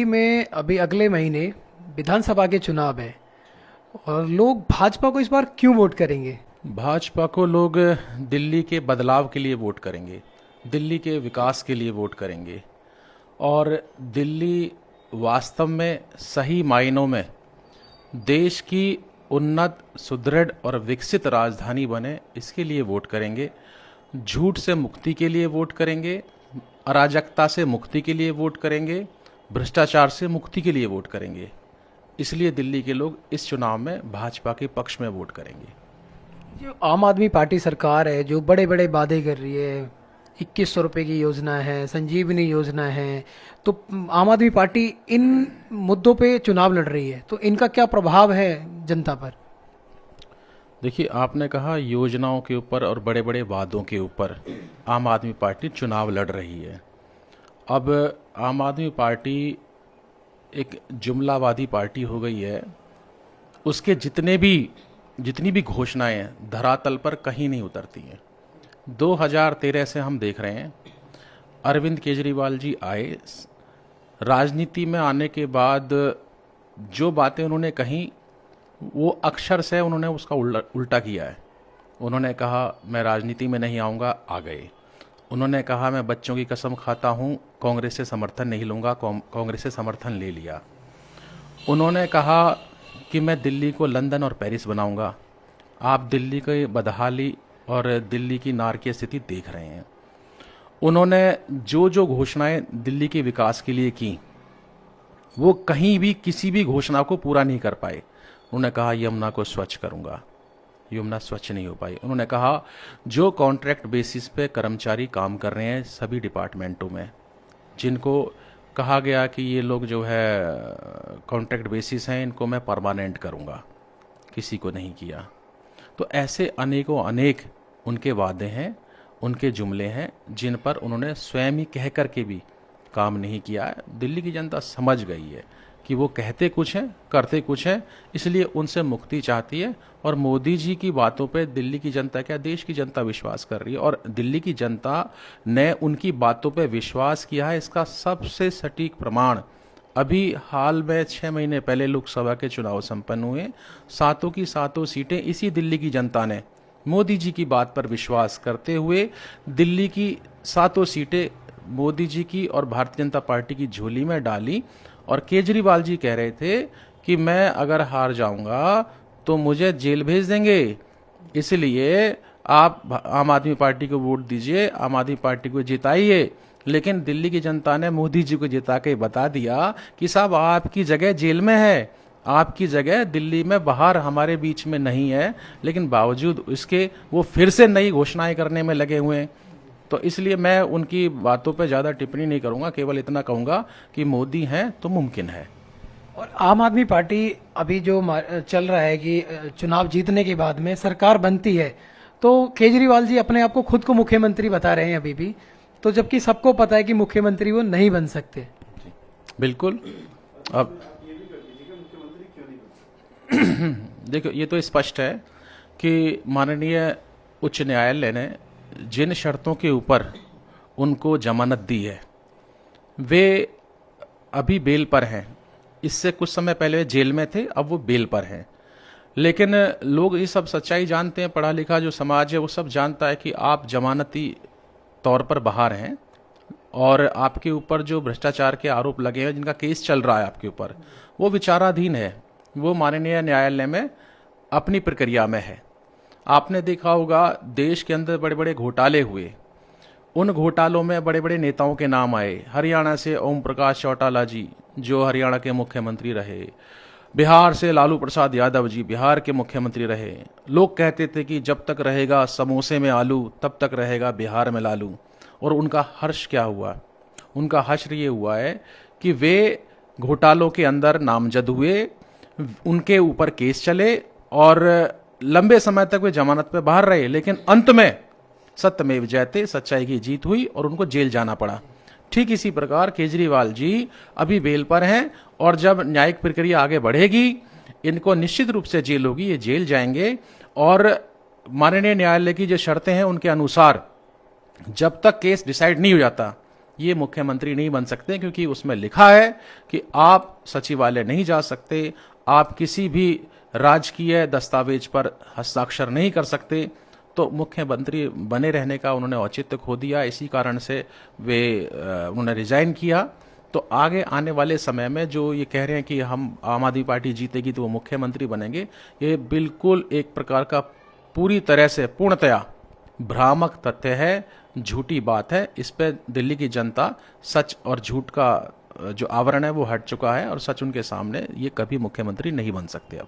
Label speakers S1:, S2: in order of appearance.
S1: में अभी अगले महीने विधानसभा के चुनाव है और लोग भाजपा को इस बार क्यों वोट करेंगे?
S2: भाजपा को लोग दिल्ली के बदलाव के लिए वोट करेंगे, दिल्ली के विकास के लिए वोट करेंगे और दिल्ली वास्तव में सही मायनों में देश की उन्नत, सुदृढ़ और विकसित राजधानी बने, इसके लिए वोट करेंगे। झूठ से मुक्ति के लिए वोट करेंगे, अराजकता से मुक्ति के लिए वोट करेंगे, भ्रष्टाचार से मुक्ति के लिए वोट करेंगे। इसलिए दिल्ली के लोग इस चुनाव में भाजपा के पक्ष में वोट करेंगे।
S1: जो आम आदमी पार्टी सरकार है, जो बड़े बड़े वादे कर रही है, 2100 रुपये की योजना है, संजीवनी योजना है, तो आम आदमी पार्टी इन मुद्दों पे चुनाव लड़ रही है, तो इनका क्या प्रभाव है जनता पर?
S2: देखिए, आपने कहा योजनाओं के ऊपर और बड़े बड़े वादों के ऊपर आम आदमी पार्टी चुनाव लड़ रही है। अब आम आदमी पार्टी एक जुमलावादी पार्टी हो गई है। उसके जितनी भी घोषणाएं हैं धरातल पर कहीं नहीं उतरती हैं। 2013 से हम देख रहे हैं, अरविंद केजरीवाल जी आए, राजनीति में आने के बाद जो बातें उन्होंने कही वो अक्षर से उन्होंने उसका उल्टा किया है। उन्होंने कहा मैं राजनीति में नहीं आऊँगा, आ गए। उन्होंने कहा मैं बच्चों की कसम खाता हूँ, कांग्रेस से समर्थन नहीं लूँगा, कांग्रेस से समर्थन ले लिया। उन्होंने कहा कि मैं दिल्ली को लंदन और पेरिस बनाऊँगा। आप दिल्ली की बदहाली और दिल्ली की नारकीय स्थिति देख रहे हैं। उन्होंने जो घोषणाएं दिल्ली के विकास के लिए की वो कहीं भी किसी भी घोषणा को पूरा नहीं कर पाए। उन्होंने कहा यमुना को स्वच्छ करूंगा, यमुना स्वच्छ नहीं हो पाई। उन्होंने कहा जो कॉन्ट्रैक्ट बेसिस पे कर्मचारी काम कर रहे हैं सभी डिपार्टमेंटों में, जिनको कहा गया कि ये लोग जो है कॉन्ट्रैक्ट बेसिस हैं, इनको मैं परमानेंट करूंगा, किसी को नहीं किया। तो ऐसे अनेकों अनेक उनके वादे हैं, उनके जुमले हैं, जिन पर उन्होंने स्वयं ही कह कर के भी काम नहीं किया है। दिल्ली की जनता समझ गई है कि वो कहते कुछ हैं, करते कुछ हैं, इसलिए उनसे मुक्ति चाहती है। और मोदी जी की बातों पे दिल्ली की जनता, क्या देश की जनता विश्वास कर रही है, और दिल्ली की जनता ने उनकी बातों पे विश्वास किया है। इसका सबसे सटीक प्रमाण अभी हाल में 6 महीने पहले लोकसभा के चुनाव संपन्न हुए। सातों की सातों सीटें इसी दिल्ली की जनता ने मोदी जी की बात पर विश्वास करते हुए दिल्ली की सातों सीटें मोदी जी की और भारतीय जनता पार्टी की झोली में डाली। और केजरीवाल जी कह रहे थे कि मैं अगर हार जाऊंगा तो मुझे जेल भेज देंगे, इसलिए आप आम आदमी पार्टी को वोट दीजिए, आम आदमी पार्टी को जिताइए। लेकिन दिल्ली की जनता ने मोदी जी को जिता के बता दिया कि साहब आपकी जगह जेल में है, आपकी जगह दिल्ली में बाहर हमारे बीच में नहीं है। लेकिन बावजूद इसके वो फिर से नई घोषणाएं करने में लगे हुए हैं। तो इसलिए मैं उनकी बातों पे ज़्यादा टिप्पणी नहीं करूंगा, केवल इतना कहूंगा कि मोदी हैं तो मुमकिन है।
S1: और आम आदमी पार्टी अभी जो चल रहा है कि चुनाव जीतने के बाद में सरकार बनती है, तो केजरीवाल जी अपने आप को खुद को मुख्यमंत्री बता रहे हैं अभी भी, तो जबकि सबको पता है कि मुख्यमंत्री वो नहीं बन सकते।
S2: बिल्कुल। अब देखो, ये तो स्पष्ट है कि माननीय उच्च न्यायालय ने जिन शर्तों के ऊपर उनको जमानत दी है वे अभी बेल पर हैं। इससे कुछ समय पहले जेल में थे, अब वो बेल पर हैं। लेकिन लोग ये सब सच्चाई जानते हैं, पढ़ा लिखा जो समाज है वो सब जानता है कि आप जमानती तौर पर बाहर हैं और आपके ऊपर जो भ्रष्टाचार के आरोप लगे हैं, जिनका केस चल रहा है आपके ऊपर, वो विचाराधीन है, वो माननीय न्यायालय में अपनी प्रक्रिया में है। आपने देखा होगा देश के अंदर बड़े बड़े घोटाले हुए, उन घोटालों में बड़े बड़े नेताओं के नाम आए। हरियाणा से ओम प्रकाश चौटाला जी जो हरियाणा के मुख्यमंत्री रहे, बिहार से लालू प्रसाद यादव जी बिहार के मुख्यमंत्री रहे। लोग कहते थे कि जब तक रहेगा समोसे में आलू तब तक रहेगा बिहार में लालू। और उनका हर्ष क्या हुआ? उनका हश्र ये हुआ है कि वे घोटालों के अंदर नामजद हुए, उनके ऊपर केस चले और लंबे समय तक वे जमानत पे बाहर रहे। लेकिन अंत में सत्यमेव जयते, सच्चाई की जीत हुई और उनको जेल जाना पड़ा। ठीक इसी प्रकार केजरीवाल जी अभी बेल पर हैं और जब न्यायिक प्रक्रिया आगे बढ़ेगी इनको निश्चित रूप से जेल होगी, ये जेल जाएंगे। और माननीय न्यायालय की जो शर्तें हैं उनके अनुसार जब तक केस डिसाइड नहीं हो जाता, ये मुख्यमंत्री नहीं बन सकते, क्योंकि उसमें लिखा है कि आप सचिवालय नहीं जा सकते, आप किसी भी राजकीय दस्तावेज पर हस्ताक्षर नहीं कर सकते। तो मुख्यमंत्री बने रहने का उन्होंने औचित्य खो दिया, इसी कारण से उन्होंने रिजाइन किया। तो आगे आने वाले समय में जो ये कह रहे हैं कि हम आम आदमी पार्टी जीतेगी तो वो मुख्यमंत्री बनेंगे, ये बिल्कुल एक प्रकार का पूरी तरह से पूर्णतया भ्रामक तथ्य है, झूठी बात है। इस पे दिल्ली की जनता सच और झूठ का जो आवरण है वो हट चुका है, और सच उनके सामने, ये कभी मुख्यमंत्री नहीं बन सकते अब।